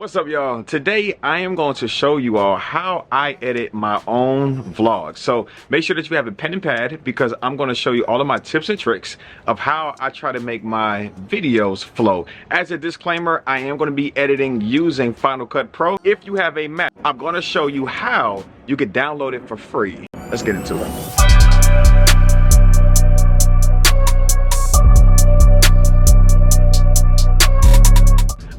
What's up, y'all? Today I am going to show you all how I edit my own vlog. So make sure that you have a pen and pad because I'm going to show you all of my tips and tricks of how I try to make my videos flow. As a disclaimer, I am going to be editing using Final Cut Pro. If you have a Mac, I'm going to show you how you can download it for free. Let's get into it.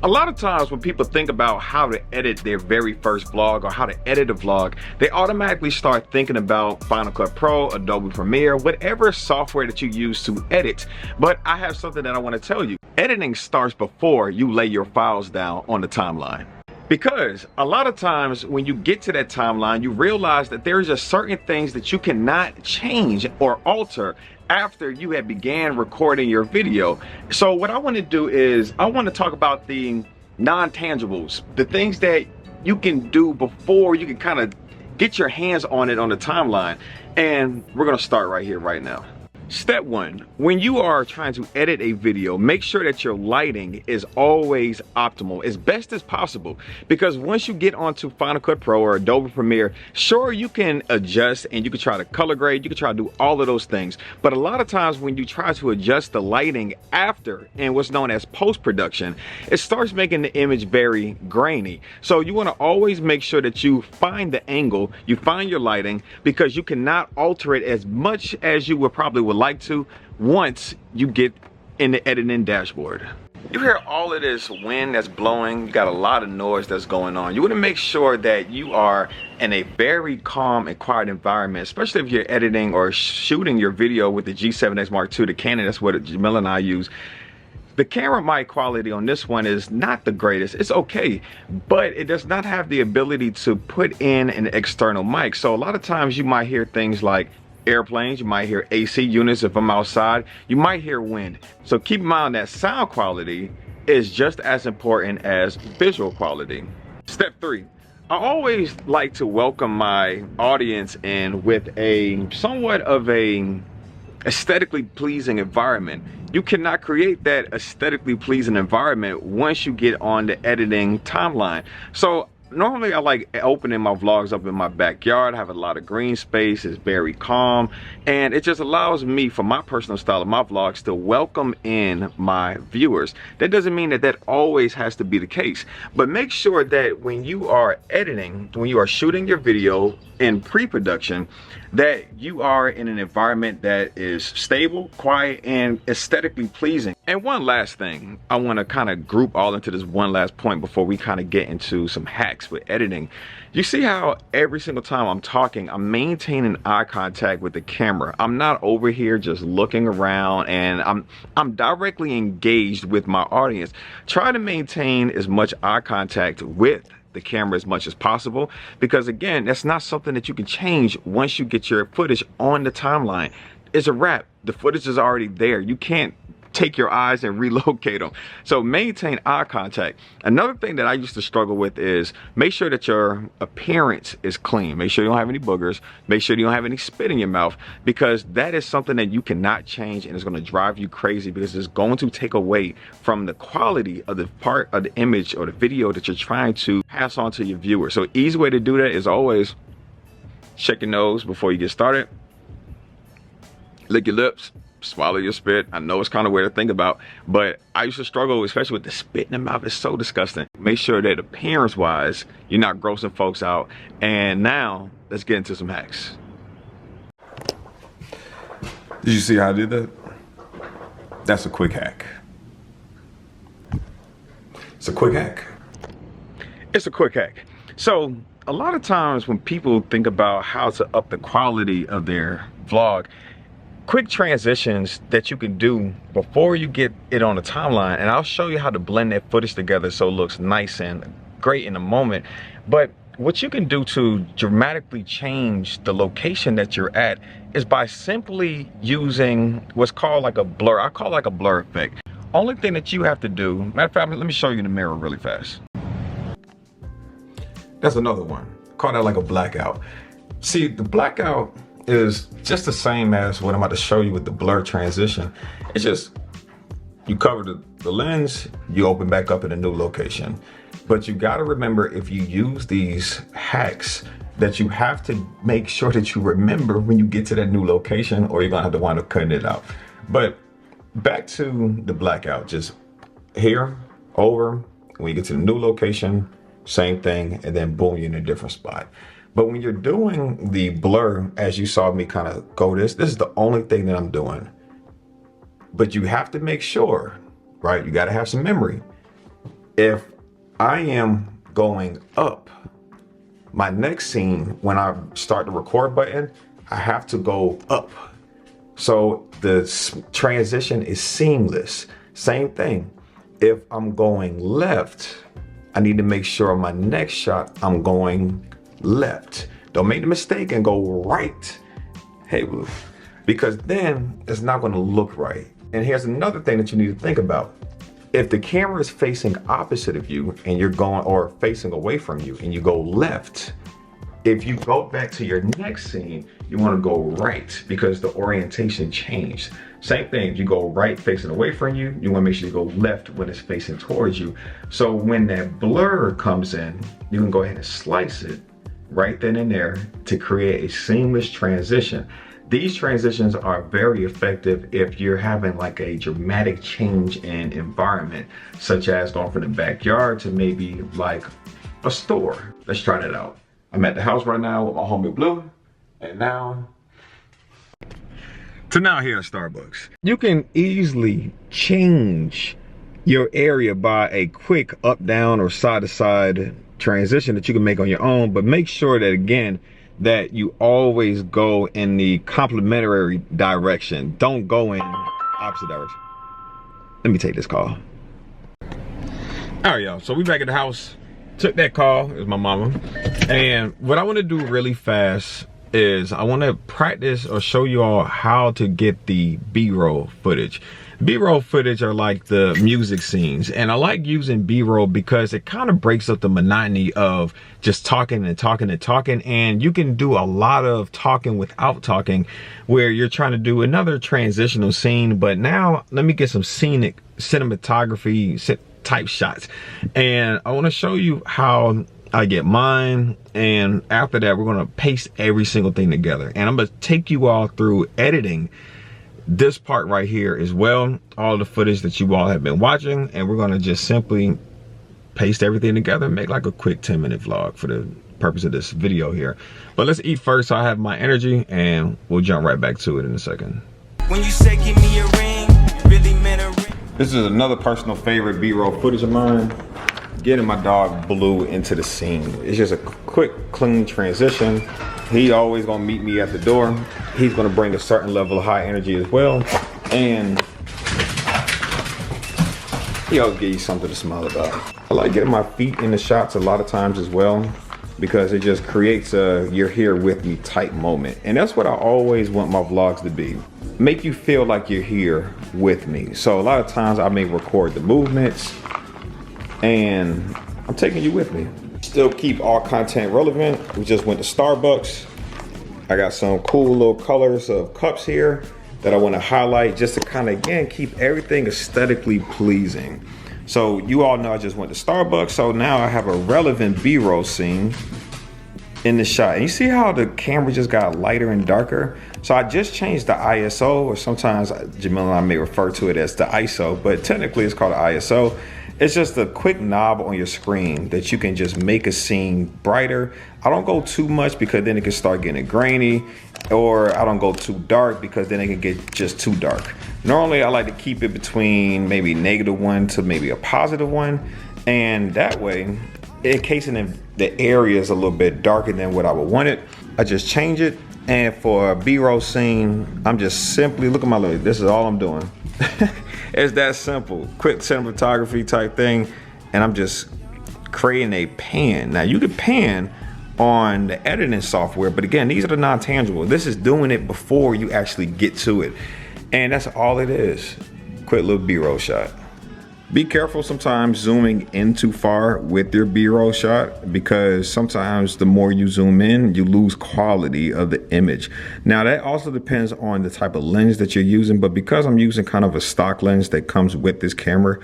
A lot of times when people think about how to edit their very first vlog or how to edit a vlog, they automatically start thinking about Final Cut Pro, Adobe Premiere, whatever software that you use to edit. But I have something that I want to tell you. Editing starts before you lay your files down on the timeline. Because a lot of times when you get to that timeline, you realize that there's just certain things that you cannot change or alter after you have began recording your video. So what I want to do is I want to talk about the non-tangibles, the things that you can do before you can kind of get your hands on it on the timeline. And we're going to start right here, right now. Step one, when you are trying to edit a video, make sure that your lighting is always optimal, as best as possible. Because once you get onto Final Cut Pro or Adobe Premiere, sure, you can adjust and you can try to color grade, you can try to do all of those things. But a lot of times when you try to adjust the lighting after and what's known as post-production, it starts making the image very grainy. So you want to always make sure that you find the angle, you find your lighting, because you cannot alter it as much as you would like to once you get in the editing dashboard. You hear all of this wind that's blowing, you got a lot of noise that's going on. You want to make sure that you are in a very calm and quiet environment, especially if you're editing or shooting your video with the G7X Mark II, the Canon, that's what Jamila and I use. The camera mic quality on this one is not the greatest. It's okay, but it does not have the ability to put in an external mic. So a lot of times you might hear things like airplanes, you might hear AC units if I'm outside, you might hear wind. So keep in mind that sound quality is just as important as visual quality. Step three, I always like to welcome my audience in with a somewhat of a aesthetically pleasing environment. You cannot create that aesthetically pleasing environment once you get on the editing timeline. So normally I like opening my vlogs up in my backyard. I have a lot of green space, it's very calm, and it just allows me, for my personal style of my vlogs, to welcome in my viewers. That doesn't mean that that always has to be the case, but make sure that when you are editing, when you are shooting your video in pre-production, that you are in an environment that is stable, quiet, and aesthetically pleasing. And one last thing, I want to kind of group all into this one last point before we kind of get into some hacks with editing. You see how every single time I'm talking, I'm maintaining eye contact with the camera. I'm not over here just looking around, and I'm directly engaged with my audience. Try to maintain as much eye contact with the camera as much as possible, because again, that's not something that you can change once you get your footage on the timeline. It's a wrap. The footage is already there. You can't take your eyes and relocate them. So maintain eye contact. Another thing that I used to struggle with is make sure that your appearance is clean. Make sure you don't have any boogers. Make sure you don't have any spit in your mouth, because that is something that you cannot change, and it's going to drive you crazy because it's going to take away from the quality of the part of the image or the video that you're trying to pass on to your viewers. So easy way to do that is always check your nose before you get started. Lick your lips. Swallow your spit. I know it's kind of weird to think about, but I used to struggle, especially with the spit in the mouth. It's so disgusting. Make sure that appearance wise, you're not grossing folks out. And now let's get into some hacks. Did you see how I did that? That's a quick hack. It's a quick hack. It's a quick hack. So a lot of times when people think about how to up the quality of their vlog, quick transitions that you can do before you get it on the timeline, and I'll show you how to blend that footage together so it looks nice and great in a moment. But what you can do to dramatically change the location that you're at is by simply using what's called like a blur. I call it like a blur effect. Only thing that you have to do, matter of fact, let me show you in the mirror really fast. That's another one. Call that like a blackout. See, the blackout is just the same as what I'm about to show you with the blur transition. It's just, you cover the lens, you open back up in a new location. But you gotta remember, if you use these hacks, that you have to make sure that you remember when you get to that new location, or you're gonna have to wind up cutting it out. But back to the blackout, just here, over, when you get to the new location, same thing, and then boom, you're in a different spot. But when you're doing the blur, as you saw me kind of go this is the only thing that I'm doing. But you have to make sure, right? You gotta have some memory. If I am going up, my next scene, when I start the record button, I have to go up. So the transition is seamless. Same thing. If I'm going left, I need to make sure on my next shot, I'm going left. Don't make the mistake and go right. Hey, because then it's not gonna look right. And here's another thing that you need to think about. If the camera is facing opposite of you and you're going, or facing away from you and you go left, if you go back to your next scene, you want to go right because the orientation changed. Same thing, if you go right facing away from you, you want to make sure you go left when it's facing towards you. So when that blur comes in, you can go ahead and slice it right then and there to create a seamless transition. These transitions are very effective if you're having like a dramatic change in environment, such as going from the backyard to maybe like a store. Let's try that out. I'm at the house right now with my homie Blue, and now here at Starbucks. You can easily change your area by a quick up, down, or side to side transition that you can make on your own, but make sure that, again, that you always go in the complementary direction. Don't go in opposite direction. Let me take this call. All right, y'all, so we back at the house. Took that call, it was my mama. And what I wanna do really fast is I wanna practice or show you all how to get the B-roll footage. B-roll footage are like the music scenes, and I like using B-roll because it kind of breaks up the monotony of just talking and talking and talking, and you can do a lot of talking without talking, where you're trying to do another transitional scene, but now let me get some scenic cinematography type shots. And I want to show you how I get mine, and after that we're going to paste every single thing together, and I'm going to take you all through editing this part right here as well, all the footage that you all have been watching, and we're going to just simply paste everything together and make like a quick 10-minute vlog for the purpose of this video here. But let's eat first so I have my energy, and we'll jump right back to it in a second. When you say give me a ring, really meant a ring. This is another personal favorite B-roll footage of mine, getting my dog Blue into the scene. It's just a quick, clean transition. He always gonna meet me at the door. He's gonna bring a certain level of high energy as well. And he always gives you something to smile about. I like getting my feet in the shots a lot of times as well, because it just creates a you're here with me type moment. And that's what I always want my vlogs to be. Make you feel like you're here with me. So a lot of times I may record the movements and I'm taking you with me. Still keep all content relevant. We just went to Starbucks. I got some cool little colors of cups here that I want to highlight just to kind of, again, keep everything aesthetically pleasing. So you all know I just went to Starbucks, so now I have a relevant B-roll scene in the shot. And you see how the camera just got lighter and darker? So I just changed the ISO, or sometimes Jamil and I may refer to it as the ISO, but technically it's called ISO. It's just a quick knob on your screen that you can just make a scene brighter. I don't go too much because then it can start getting grainy, or I don't go too dark because then it can get just too dark. Normally I like to keep it between maybe -1 to maybe a +1, and that way, in case the area is a little bit darker than what I would want it, I just change it. And for a B-roll scene, I'm just simply, look at my leg, this is all I'm doing. It's that simple, quick cinematography type thing, and I'm just creating a pan. Now you can pan on the editing software, but again, these are the non-tangible. This is doing it before you actually get to it, and that's all it is. Quick little B-roll shot. Be careful sometimes zooming in too far with your B-roll shot, because sometimes the more you zoom in, you lose quality of the image. Now that also depends on the type of lens that you're using, but because I'm using kind of a stock lens that comes with this camera,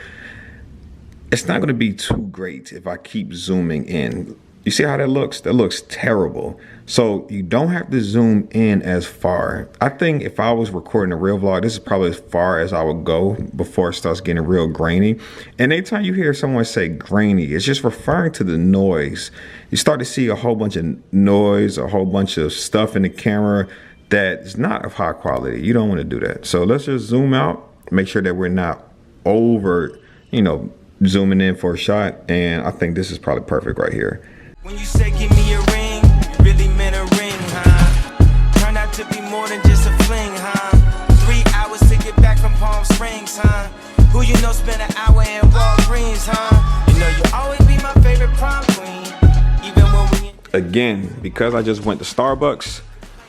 it's not going to be too great if I keep zooming in. You see how that looks? That looks terrible. So you don't have to zoom in as far. I think if I was recording a real vlog, this is probably as far as I would go before it starts getting real grainy. And anytime you hear someone say grainy, it's just referring to the noise. You start to see a whole bunch of noise, a whole bunch of stuff in the camera that is not of high quality. You don't want to do that. So let's just zoom out, make sure that we're not over, zooming in for a shot. And I think this is probably perfect right here. When you say give me a ring, you really meant a ring, huh? Turned out to be more than just a fling, huh? 3 hours to get back from Palm Springs, huh? Who you know spent an hour in Walgreens, huh? You know you always be my favorite prom queen, even when we... Again, because I just went to Starbucks,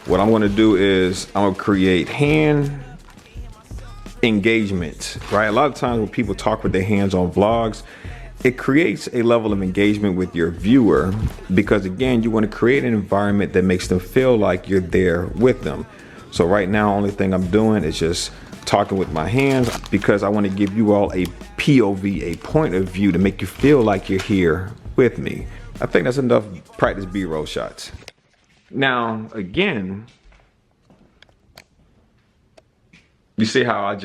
what I'm gonna do is I'm gonna create hand engagement, right? A lot of times when people talk with their hands on vlogs, it creates a level of engagement with your viewer because, again, you want to create an environment that makes them feel like you're there with them. So right now, only thing I'm doing is just talking with my hands because I want to give you all a POV, a point of view, to make you feel like you're here with me. I think that's enough practice B-roll shots. Now, again, you see how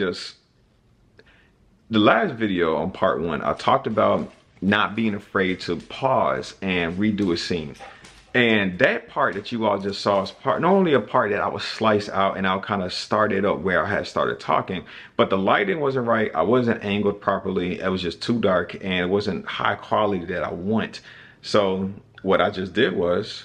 the last video on part 1, I talked about not being afraid to pause and redo a scene. And that part that you all just saw is not only a part that I would slice out and I'll kind of start it up where I had started talking, but the lighting wasn't right. I wasn't angled properly. It was just too dark and it wasn't high quality that I want. So what I just did was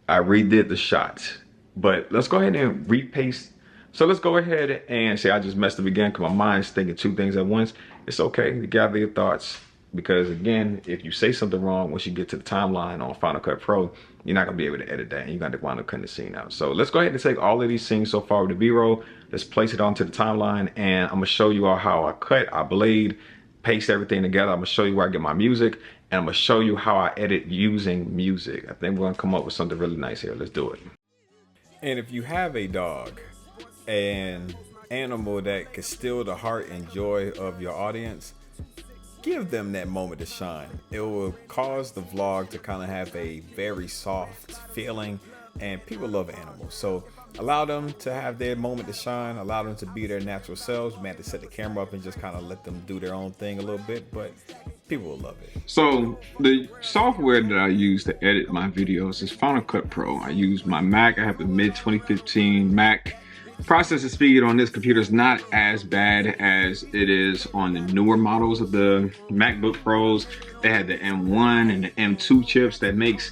I redid the shot. But let's go ahead and repaste. So let's go ahead and say I just messed up again because my mind's thinking 2 things at once. It's okay to gather your thoughts because, again, if you say something wrong, once you get to the timeline on Final Cut Pro, you're not going to be able to edit that and you're going to wind up cutting the scene out. So let's go ahead and take all of these scenes so far with the B-roll. Let's place it onto the timeline and I'm going to show you all how I cut, I blade, paste everything together. I'm going to show you where I get my music and I'm going to show you how I edit using music. I think we're going to come up with something really nice here. Let's do it. And if you have a dog, an animal that could steal the heart and joy of your audience, give them that moment to shine. It will cause the vlog to kind of have a very soft feeling, and people love animals. So allow them to have their moment to shine, allow them to be their natural selves. You may have to set the camera up and just kind of let them do their own thing a little bit, but people will love it. So the software that I use to edit my videos is Final Cut Pro. I use my Mac. I have the mid 2015 Mac. Processing speed on this computer is not as bad as it is on the newer models of the MacBook Pros. They had the M1 and the M2 chips that makes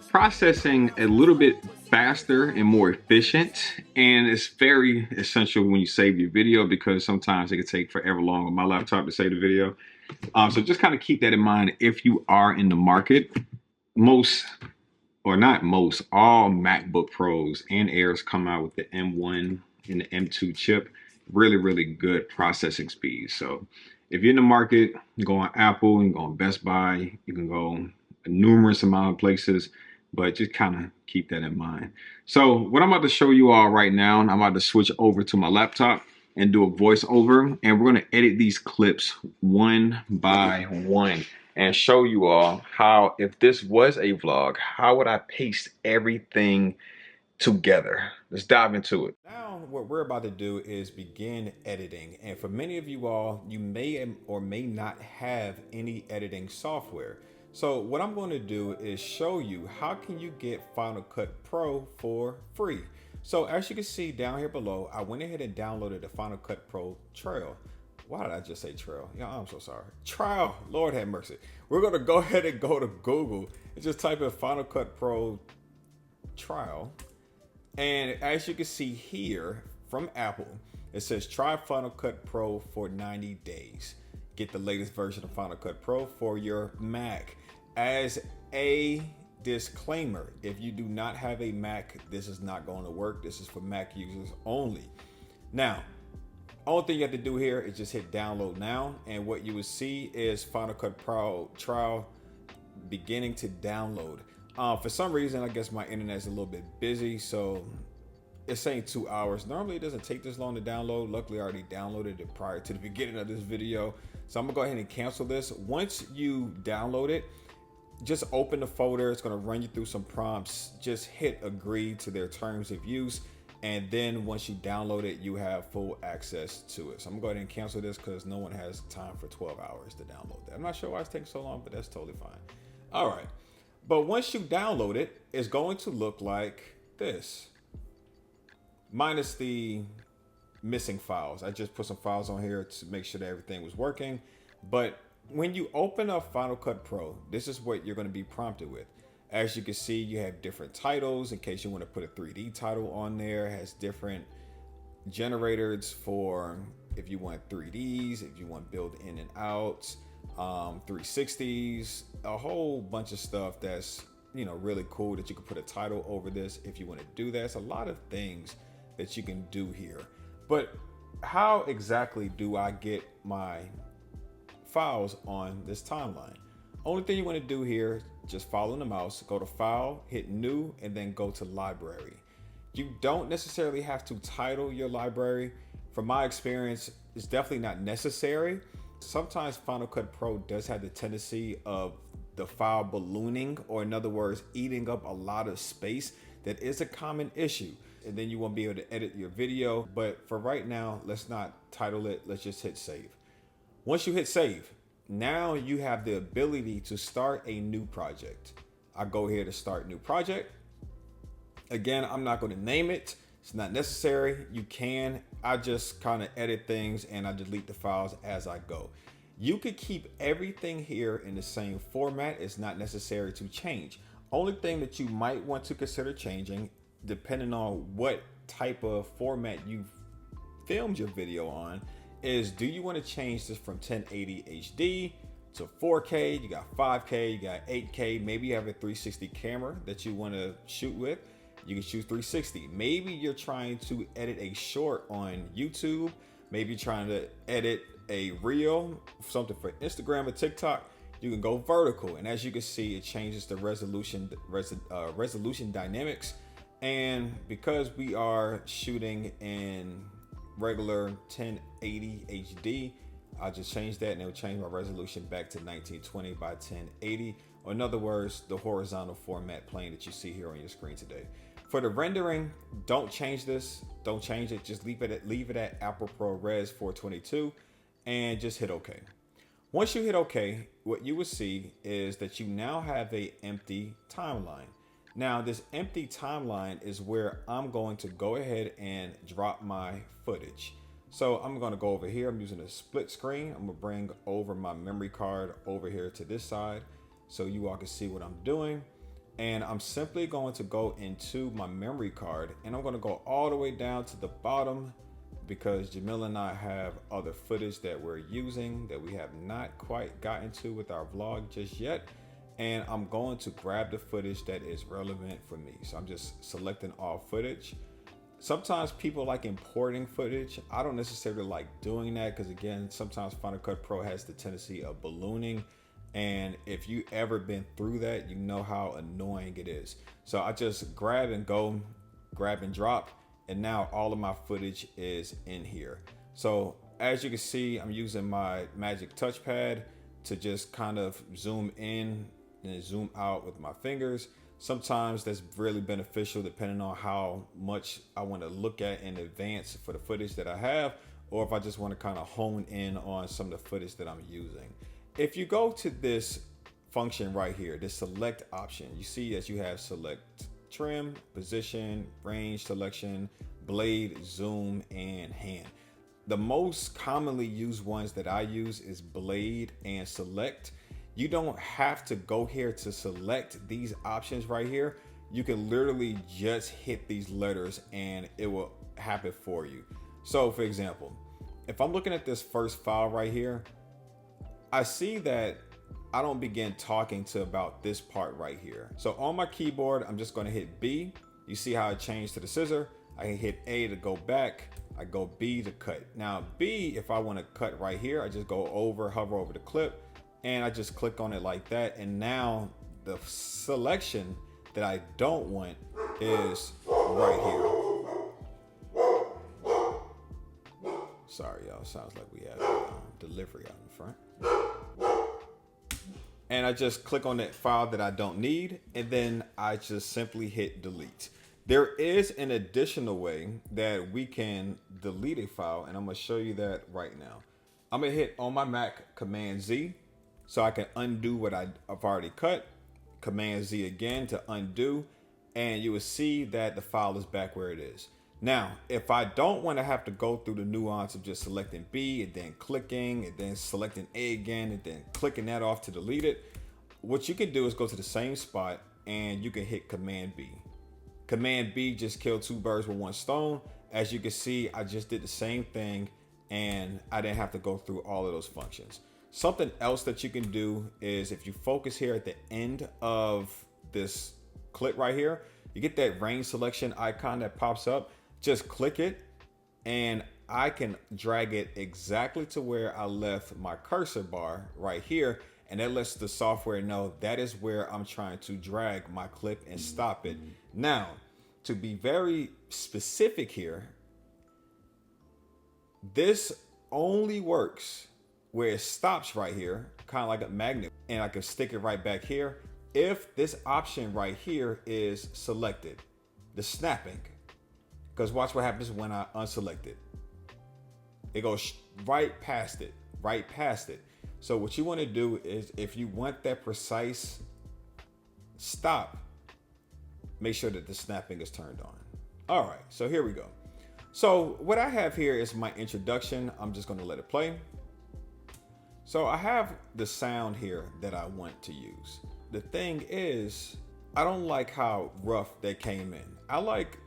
processing a little bit faster and more efficient. And it's very essential when you save your video because sometimes it can take forever long on my laptop to save the video. So just kind of keep that in mind if you are in the market. All MacBook Pros and Airs come out with the M1 and the M2 chip. Really, really good processing speed. So if you're in the market, you go on Apple, you can go on Best Buy, you can go a numerous amount of places, but just kind of keep that in mind. So what I'm about to show you all right now, I'm about to switch over to my laptop and do a voiceover, and we're going to edit these clips one by one and show you all how, if this was a vlog, how would I paste everything together. Let's dive into it. Now what we're about to do is begin editing, and for many of you all, you may or may not have any editing software. So what I'm going to do is show you how can you get Final Cut Pro for free. So as you can see down here below, I went ahead and downloaded the Final Cut Pro trial. Why did I just say trail? Yeah, I'm so sorry. Trial, Lord have mercy. We're gonna go ahead and go to Google and just type in Final Cut Pro trial. And as you can see here from Apple, it says try Final Cut Pro for 90 days. Get the latest version of Final Cut Pro for your Mac. As a disclaimer, if you do not have a Mac, this is not going to work. This is for Mac users only. Now, only thing you have to do here is just hit download now, and what you will see is Final Cut Pro trial beginning to download. For some reason, I guess my internet is a little bit busy, so it's saying 2 hours. Normally it doesn't take this long to download. Luckily I already downloaded it prior to the beginning of this video. So I'm gonna go ahead and cancel this. Once you download it, just open the folder. It's gonna run you through some prompts. Just hit agree to their terms of use. And then once you download it, you have full access to it. So I'm gonna go ahead and cancel this because no one has time for 12 hours to download that. I'm not sure why it's taking so long, but that's totally fine. All right, but once you download it, it's going to look like this. Minus the missing files. I just put some files on here to make sure that everything was working. But when you open up Final Cut Pro, this is what you're going to be prompted with. As you can see, you have different titles in case you want to put a 3D title on there. It has different generators for if you want 3Ds, if you want build in and out, 360s, a whole bunch of stuff that's, you know, really cool that you can put a title over this if you want to do that. It's a lot of things that you can do here. But how exactly do I get my files on this timeline? Only thing you want to do here, just follow the mouse, go to File, hit New, and then go to Library. You don't necessarily have to title your library. From my experience, it's definitely not necessary. Sometimes Final Cut Pro does have the tendency of the file ballooning, or in other words, eating up a lot of space. That is a common issue. And then you won't be able to edit your video. But for right now, let's not title it. Let's just hit save. Once you hit save, now you have the ability to start a new project. I go here to start new project. Again, I'm not going to name it. It's not necessary. You can. I just kind of edit things and I delete the files as I go. You could keep everything here in the same format. It's not necessary to change. Only thing that you might want to consider changing, depending on what type of format you've filmed your video on, is do you want to change this from 1080 HD to 4K? You got 5K, you got 8K. Maybe you have a 360 camera that you want to shoot with. You can choose 360. Maybe you're trying to edit a short on YouTube. Maybe you're trying to edit a reel, something for Instagram or TikTok. You can go vertical, and as you can see, it changes the resolution dynamics. And because we are shooting in regular 1080 HD, I'll just change that and it'll change my resolution back to 1920 by 1080. Or in other words, the horizontal format plane that you see here on your screen today. For the rendering, don't change this. Don't change it. Just leave it at Apple ProRes 422 and just hit OK. Once you hit OK, what you will see is that you now have a empty timeline. Now, this empty timeline is where I'm going to go ahead and drop my footage. So I'm going to go over here. I'm using a split screen. I'm going to bring over my memory card over here to this side so you all can see what I'm doing. And I'm simply going to go into my memory card and I'm going to go all the way down to the bottom because Jamila and I have other footage that we're using that we have not quite gotten to with our vlog just yet. And I'm going to grab the footage that is relevant for me. So I'm just selecting all footage. Sometimes people like importing footage. I don't necessarily like doing that because again, sometimes Final Cut Pro has the tendency of ballooning. And if you ever been through that, you know how annoying it is. So I just grab and go, grab and drop. And now all of my footage is in here. So as you can see, I'm using my magic touchpad to just kind of zoom in and zoom out with my fingers. Sometimes that's really beneficial depending on how much I want to look at in advance for the footage that I have, or if I just want to kind of hone in on some of the footage that I'm using. If you go to this function right here, this select option, you see that you have select trim, position, range selection, blade, zoom, and hand. The most commonly used ones that I use is blade and select. You don't have to go here to select these options right here. You can literally just hit these letters and it will happen for you. So for example, if I'm looking at this first file right here, I see that I don't begin talking to about this part right here. So on my keyboard, I'm just going to hit B. You see how it changed to the scissor. I can hit A to go back. I go B to cut. Now B, if I want to cut right here, I just go over, hover over the clip, and I just click on it like that. And now the selection that I don't want is right here. Sorry, y'all. Sounds like we have delivery out in front. And I just click on that file that I don't need, and then I just simply hit delete. There is an additional way that we can delete a file, and I'm gonna show you that right now. I'm gonna hit on my Mac Command Z so I can undo what I've already cut. Command Z again to undo, and you will see that the file is back where it is. Now, if I don't want to have to go through the nuance of just selecting B and then clicking and then selecting A again and then clicking that off to delete it, what you can do is go to the same spot and you can hit Command B. Command B just killed two birds with one stone. As you can see, I just did the same thing and I didn't have to go through all of those functions. Something else that you can do is if you focus here at the end of this clip right here, you get that range selection icon that pops up. Just click it and I can drag it exactly to where I left my cursor bar right here. And that lets the software know that is where I'm trying to drag my clip and stop it. Now, to be very specific here, this only works where it stops right here, kind of like a magnet, and I can stick it right back here if this option right here is selected, the snapping. Because watch what happens when I unselect it. It goes right past it, right past it. So what you want to do is if you want that precise stop, make sure that the snapping is turned on. All right, so here we go. So what I have here is my introduction. I'm just going to let it play. So I have the sound here that I want to use. The thing is, I don't like how rough that came in. I like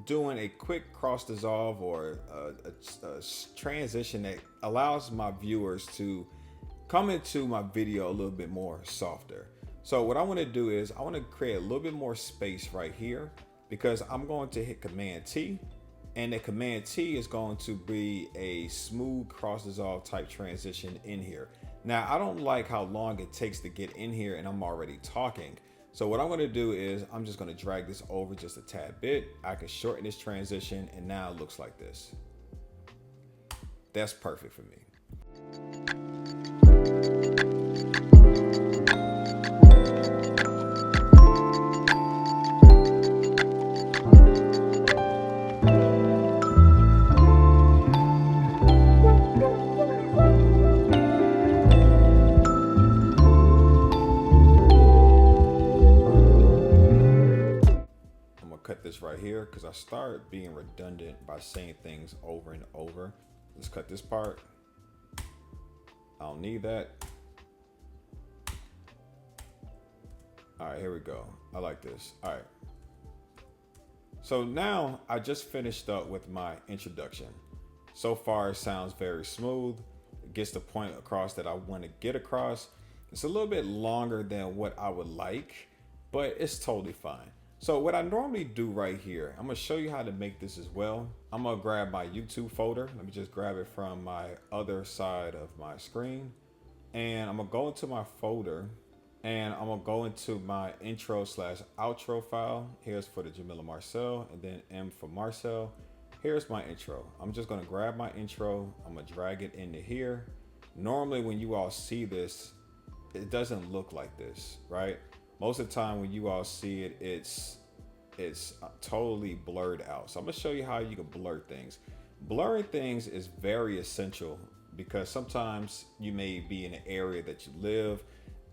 doing a quick cross dissolve or a transition that allows my viewers to come into my video a little bit more softer. So what I want to do is I want to create a little bit more space right here because I'm going to hit Command T, and the Command T is going to be a smooth cross dissolve type transition in here. Now I don't like how long it takes to get in here and I'm already talking. So what I'm going to do is I'm just going to drag this over just a tad bit. I can shorten this transition and now it looks like this. That's perfect for me. Right here because I start being redundant by saying things over and over. Let's cut this part. I don't need that. All right, here we go. I like this. All right. So now I just finished up with my introduction. So far it sounds very smooth. It gets the point across that I want to get across. It's a little bit longer than what I would like, but it's totally fine. So what I normally do right here, I'm gonna show you how to make this as well. I'm gonna grab my YouTube folder. Let me just grab it from my other side of my screen. And I'm gonna go into my folder and I'm gonna go into my intro/outro file. Here's for the Jamila Marcel and then M for Marcel. Here's my intro. I'm just gonna grab my intro. I'm gonna drag it into here. Normally when you all see this, it doesn't look like this, right? Most of the time when you all see it, it's totally blurred out. So I'm gonna show you how you can blur things. Blurring things is very essential because sometimes you may be in an area that you live.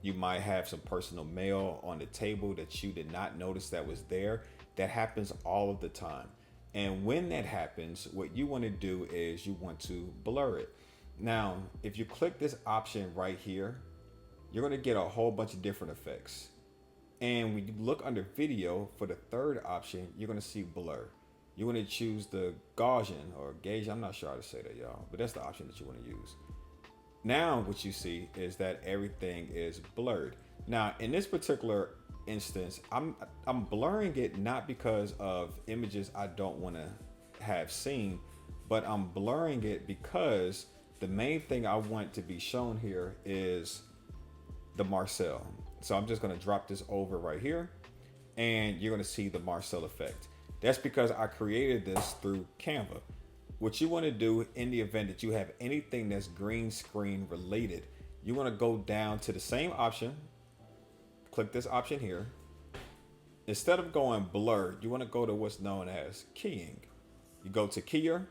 You might have some personal mail on the table that you did not notice that was there. That happens all of the time. And when that happens, what you want to do is you want to blur it. Now, if you click this option right here, you're going to get a whole bunch of different effects. And when you look under video for the third option, you're going to see blur. You want to choose the Gaussian or Gaussian. I'm not sure how to say that, y'all, but that's the option that you want to use. Now what you see is that everything is blurred. Now in this particular instance, I'm blurring it not because of images I don't want to have seen, but I'm blurring it because the main thing I want to be shown here is the Marcel. So I'm just going to drop this over right here and you're going to see the Marcel effect. That's because I created this through Canva. what you want to do in the event that you have anything that's green screen related, you want to go down to the same option, click this option here. Instead of going blur, you want to go to what's known as keying. You go to keyer,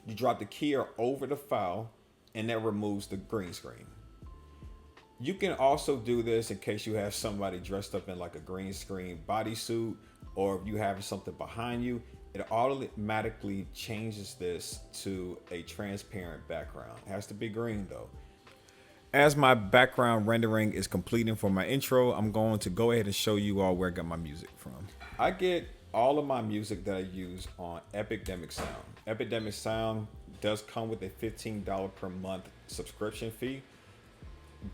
you drop the keyer over the file, and that removes the green screen. You can also do this in case you have somebody dressed up in like a green screen bodysuit, or if you have something behind you, it automatically changes this to a transparent background. It has to be green though. As my background rendering is completing for my intro, I'm going to go ahead and show you all where I got my music from. I get all of my music that I use on Epidemic Sound. Epidemic Sound does come with a $15 per month subscription fee.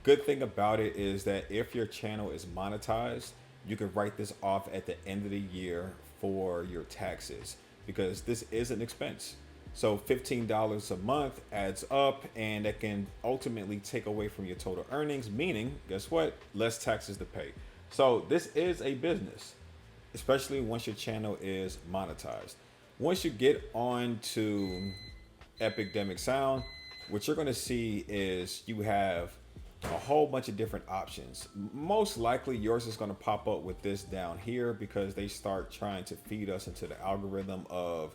Good thing about it is that if your channel is monetized, you can write this off at the end of the year for your taxes, because this is an expense. So $15 a month adds up, and that can ultimately take away from your total earnings, meaning, guess what? Less taxes to pay. So this is a business, especially once your channel is monetized. Once you get on to Epidemic Sound, what you're gonna see is you have a whole bunch of different options. Most likely yours is going to pop up with this down here, because they start trying to feed us into the algorithm of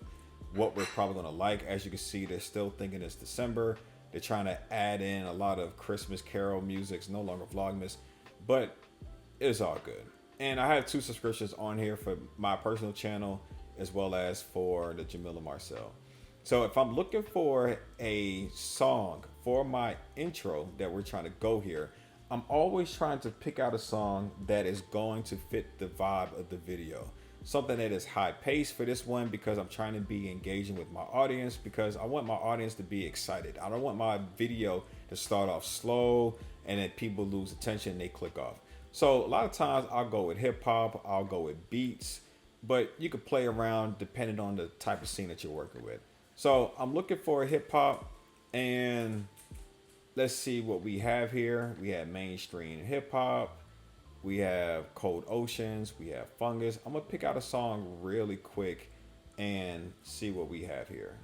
what we're probably going to like. As you can see, they're still thinking it's December. They're trying to add in a lot of Christmas carol music. It's no longer Vlogmas, but it's all good. And I have 2 subscriptions on here for my personal channel as well as for the Jamila Marcel. So if I'm looking for a song for my intro that we're trying to go here, I'm always trying to pick out a song that is going to fit the vibe of the video. Something that is high paced for this one, because I'm trying to be engaging with my audience, because I want my audience to be excited. I don't want my video to start off slow and then people lose attention and they click off. So a lot of times I'll go with hip hop, I'll go with beats, but you can play around depending on the type of scene that you're working with. So I'm looking for a hip hop, and let's see what we have here. We have mainstream hip hop, we have Cold Oceans, we have Fungus. I'm gonna pick out a song really quick and see what we have here.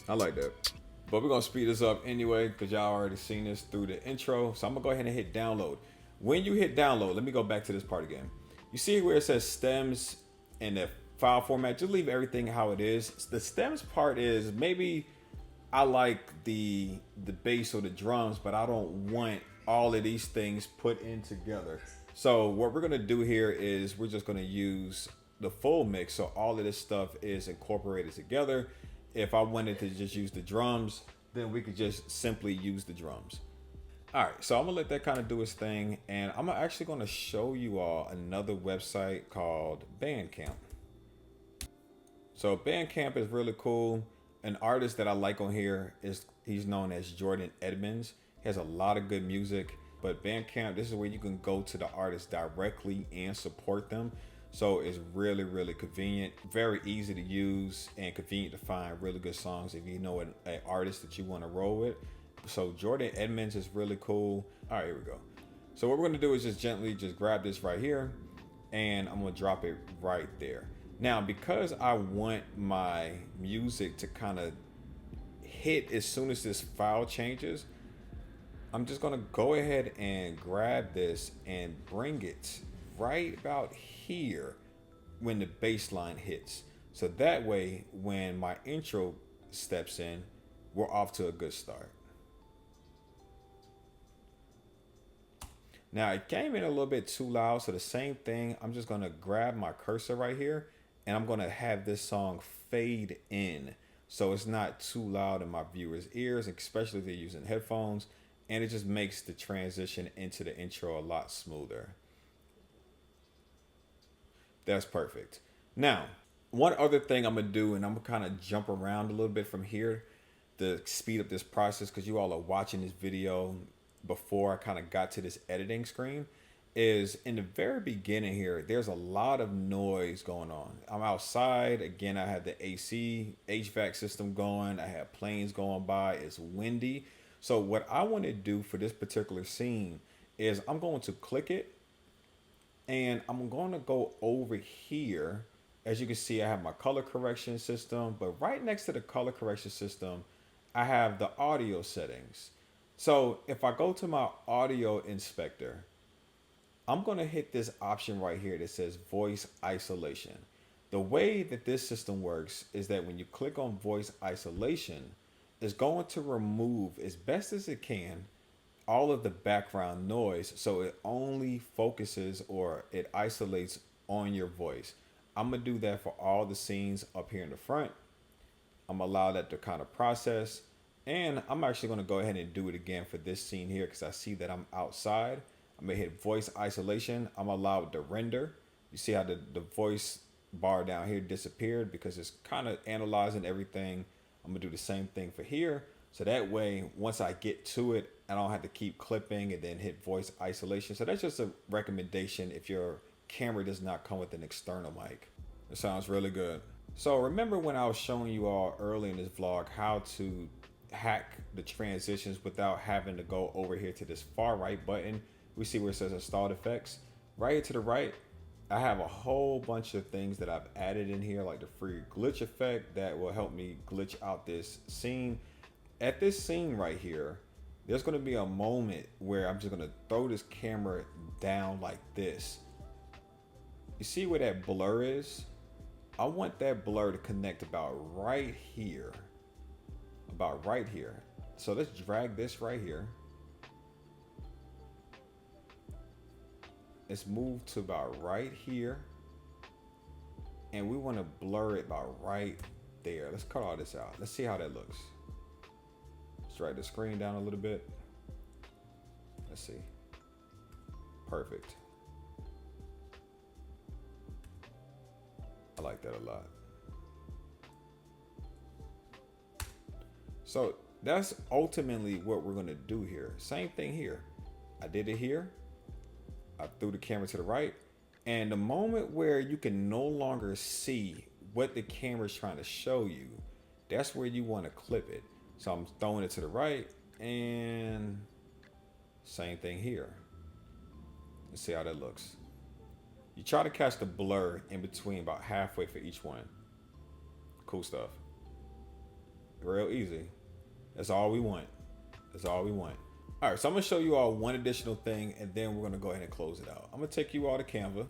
I like that. But we're gonna speed this up anyway, because y'all already seen this through the intro. So I'm gonna go ahead and hit download. When you hit download, let me go back to this part again. You see where it says stems and the file format, just leave everything how it is. The stems part is maybe I like the bass or the drums, but I don't want all of these things put in together. So what we're gonna do here is we're just gonna use the full mix, so all of this stuff is incorporated together. If I wanted to just use the drums, then we could just simply use the drums. All right, so I'm gonna let that kind of do its thing, and I'm actually gonna show you all another website called BandCamp. So BandCamp is really cool. An artist that I like on here is, he's known as Jordan Edmonds. He has a lot of good music, but BandCamp, this is where you can go to the artist directly and support them. So it's really, really convenient, very easy to use, and convenient to find really good songs if you know an artist that you want to roll with. So Jordan Edmonds is really cool. All right, here we go. So what we're going to do is just gently just grab this right here, and I'm going to drop it right there. Now, because I want my music to kind of hit as soon as this file changes, I'm just going to go ahead and grab this and bring it right about here when the bass line hits. So that way, when my intro steps in, we're off to a good start. Now, it came in a little bit too loud, so the same thing, I'm just going to grab my cursor right here, and I'm going to have this song fade in so it's not too loud in my viewers' ears, especially if they're using headphones, and it just makes the transition into the intro a lot smoother. That's perfect. Now, one other thing I'm going to do, and I'm going to kind of jump around a little bit from here to speed up this process, because you all are watching this video before I kind of got to this editing screen, is in the very beginning here, there's a lot of noise going on. I'm outside. Again, I have the AC, HVAC system going. I have planes going by. It's windy. So what I want to do for this particular scene is I'm going to click it, and I'm going to go over here As you can see, I have my color correction system, but right next to the color correction system, I have the audio settings. So if I go to my audio inspector, I'm going to hit this option right here that says voice isolation. The way that this system works is that when you click on voice isolation, it's going to remove as best as it can all of the background noise, so it only focuses or it isolates on your voice. I'm gonna do that for all the scenes up here in the front. I'm gonna allow that to kind of process, and I'm actually gonna go ahead and do it again for this scene here because I see that I'm outside. I'm gonna hit voice isolation. I'm gonna allow it to render. You see how the voice bar down here disappeared because it's kind of analyzing everything. I'm gonna do the same thing for here. So that way, once I get to it, I don't have to keep clipping and then hit voice isolation. So that's just a recommendation if your camera does not come with an external mic. It sounds really good. So remember when I was showing you all early in this vlog how to hack the transitions without having to go over here to this far right button. We see where it says installed effects. Right here to the right, I have a whole bunch of things that I've added in here, like the free glitch effect that will help me glitch out this scene. At this scene right here, there's going to be a moment where I'm just going to throw this camera down like this. You see where that blur is? I want that blur to connect about right here. About right here. So let's drag this right here. Let's move to about right here. And we want to blur it about right there. Let's cut all this out. Let's see how that looks. Let's drag the screen down a little bit. Let's see. Perfect. I like that a lot. So that's ultimately what we're gonna do here. Same thing here. I did it here. I threw the camera to the right. And the moment where you can no longer see what the camera's trying to show you, that's where you want to clip it. So I'm throwing it to the right, and same thing here. Let's see how that looks. You try to catch the blur in between about halfway for each one. Cool stuff. Real easy. That's all we want. That's all we want. All right, so I'm gonna show you all one additional thing, and then we're gonna go ahead and close it out. I'm gonna take you all to Canva.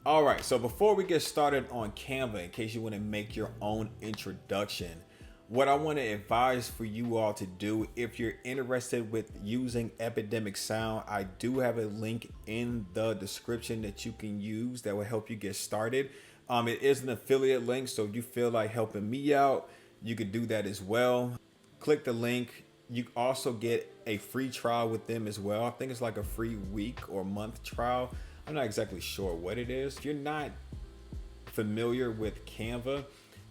All right, so before we get started on Canva, in case you wanna make your own introduction, what I want to advise for you all to do, if you're interested with using Epidemic sound, I do have a link in the description that you can use that will help you get started. It is an affiliate link, so if you feel like helping me out, you could do that as well. Click the link. You also get a free trial with them as well. I think it's like a free week or month trial. I'm not exactly sure what it is. If you're not familiar with Canva,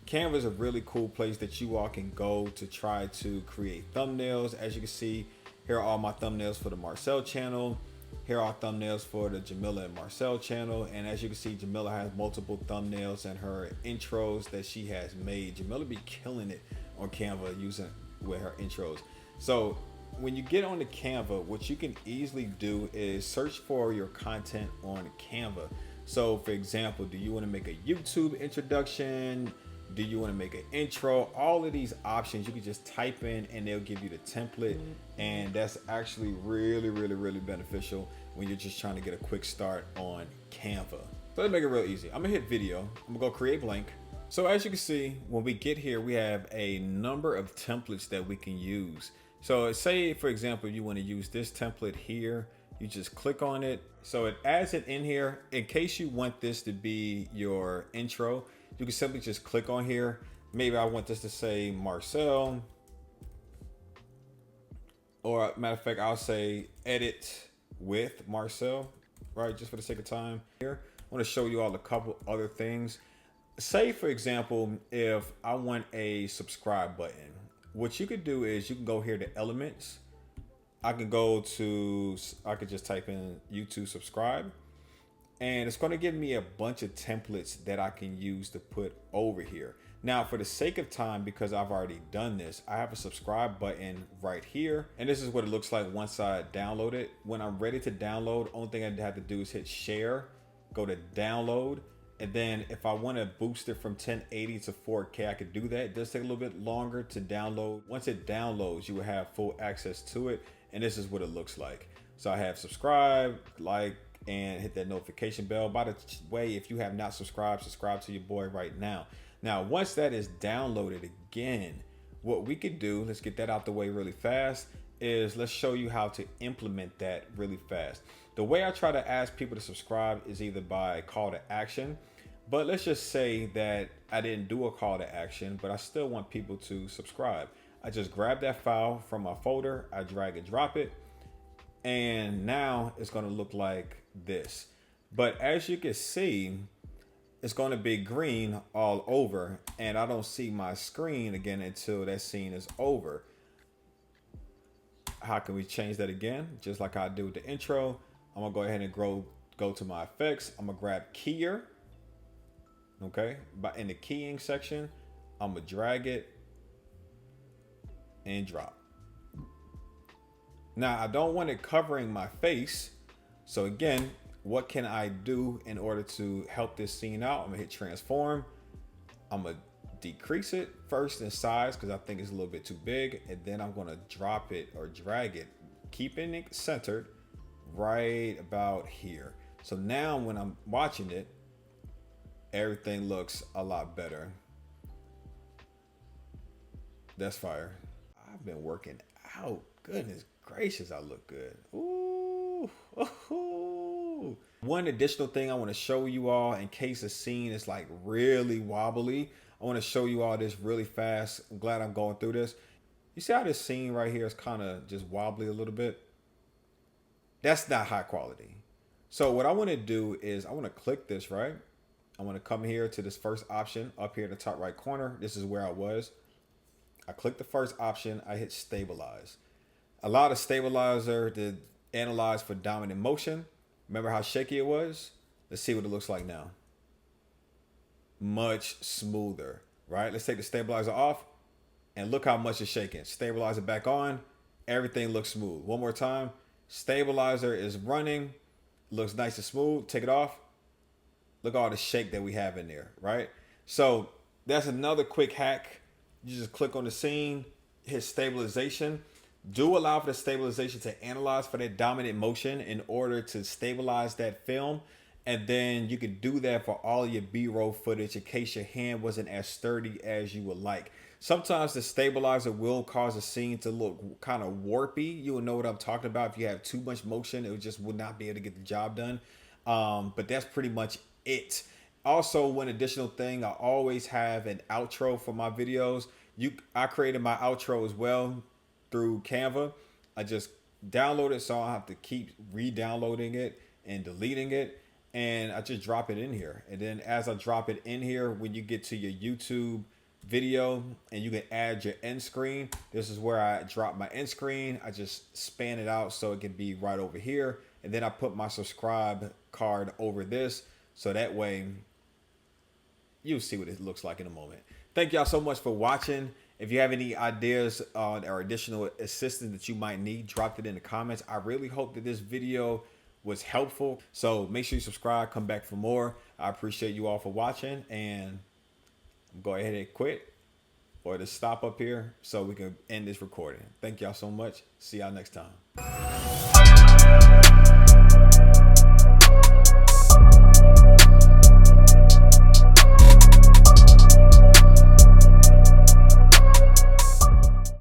Canva is a really cool place that you all can go to try to create thumbnails. As you can see, here are all my thumbnails for the Marcel channel. Here are thumbnails for the Jamila and Marcel channel. And as you can see, Jamila has multiple thumbnails and her intros that she has made. Jamila be killing it on Canva using with her intros. So when you get on the Canva, what you can easily do is search for your content on Canva. So for example, do you want to make a YouTube introduction? Do you want to make an intro? All of these options you can just type in and they'll give you the template. And that's actually really beneficial when you're just trying to get a quick start on Canva. So let's make it real easy. I'm gonna hit video. I'm gonna go create blank. So as you can see, when we get here, we have a number of templates that we can use. So say, for example, you want to use this template here, you just click on it. So it adds it in here. In case you want this to be your intro, you can simply just click on here. Maybe I want this to say Marcel, or matter of fact, I'll say edit with Marcel, right? Just for the sake of time here. I want to show you all a couple other things. Say, for example, if I want a subscribe button, what you could do is you can go here to elements. I could just type in YouTube subscribe, and it's going to give me a bunch of templates that I can use to put over here. Now, for the sake of time, because I've already done this, I have a subscribe button right here, and this is what it looks like once I download it. When I'm ready to download, only thing I have to do is hit share, go to download, And then if I want to boost it from 1080 to 4K, I could do that. It does take a little bit longer to download. Once it downloads, you will have full access to it. And this is what it looks like. So I have subscribe, like, and hit that notification bell. By the way, if you have not subscribed, subscribe to your boy right now. Now, once that is downloaded again, what we could do, let's get that out the way really fast, is let's show you how to implement that really fast. The way I try to ask people to subscribe is either by call to action, but let's just say that I didn't do a call to action, but I still want people to subscribe. I just grab that file from my folder, I drag and drop it, and now it's going to look like this. But as you can see, it's going to be green all over, and I don't see my screen again until that scene is over. How can we change that again? Just like I do with the intro, I'm gonna go ahead and go to my effects. I'm gonna grab keyer. Okay, but in the keying section, I'm gonna drag it and drop. Now I don't want it covering my face. So again, what can I do in order to help this scene out? I'm gonna hit transform. I'm gonna decrease it first in size because I think it's a little bit too big, and then I'm gonna drop it or drag it, keeping it centered right about here. So now when I'm watching it, everything looks a lot better. That's fire. I've been working out. Goodness gracious, I look good. Ooh. Ooh. One additional thing I want to show you all, in case the scene is like really wobbly, I want to show you all this really fast. I'm glad I'm going through this. You see how this scene right here is kind of just wobbly a little bit? That's not high quality. So what I want to do is I want to click this, right? I want to come here to this first option up here in the top right corner. This is where I was. I click the first option. I hit stabilize. Allow the stabilizer to analyze for dominant motion. Remember how shaky it was? Let's see what it looks like now. Much smoother, right? Let's take the stabilizer off and look how much it's shaking. Stabilizer back on. Everything looks smooth. One more time. Stabilizer is running. Looks nice and smooth. Take it off. Look at all the shake that we have in there, right? So that's another quick hack. You just click on the scene, hit stabilization. Do allow for the stabilization to analyze for that dominant motion in order to stabilize that film. And then you can do that for all your B-roll footage in case your hand wasn't as sturdy as you would like. Sometimes the stabilizer will cause a scene to look kind of warpy. You will know what I'm talking about. If you have too much motion, it just would not be able to get the job done. But that's pretty much it. Also, one additional thing, I always have an outro for my videos. I created my outro as well through Canva. I just download it, so I have to keep re-downloading it and deleting it. And I just drop it in here. And then as I drop it in here, when you get to your YouTube video and you can add your end screen, this is where I drop my end screen. I just span it out so it can be right over here. And then I put my subscribe card over this. So that way you'll see what it looks like in a moment. Thank y'all so much for watching. If you have any ideas on or additional assistance that you might need, drop it in the comments. I really hope that this video was helpful. So make sure you subscribe, come back for more. I appreciate you all for watching, and go ahead and quit or to stop up here so we can end this recording. Thank y'all so much. See y'all next time.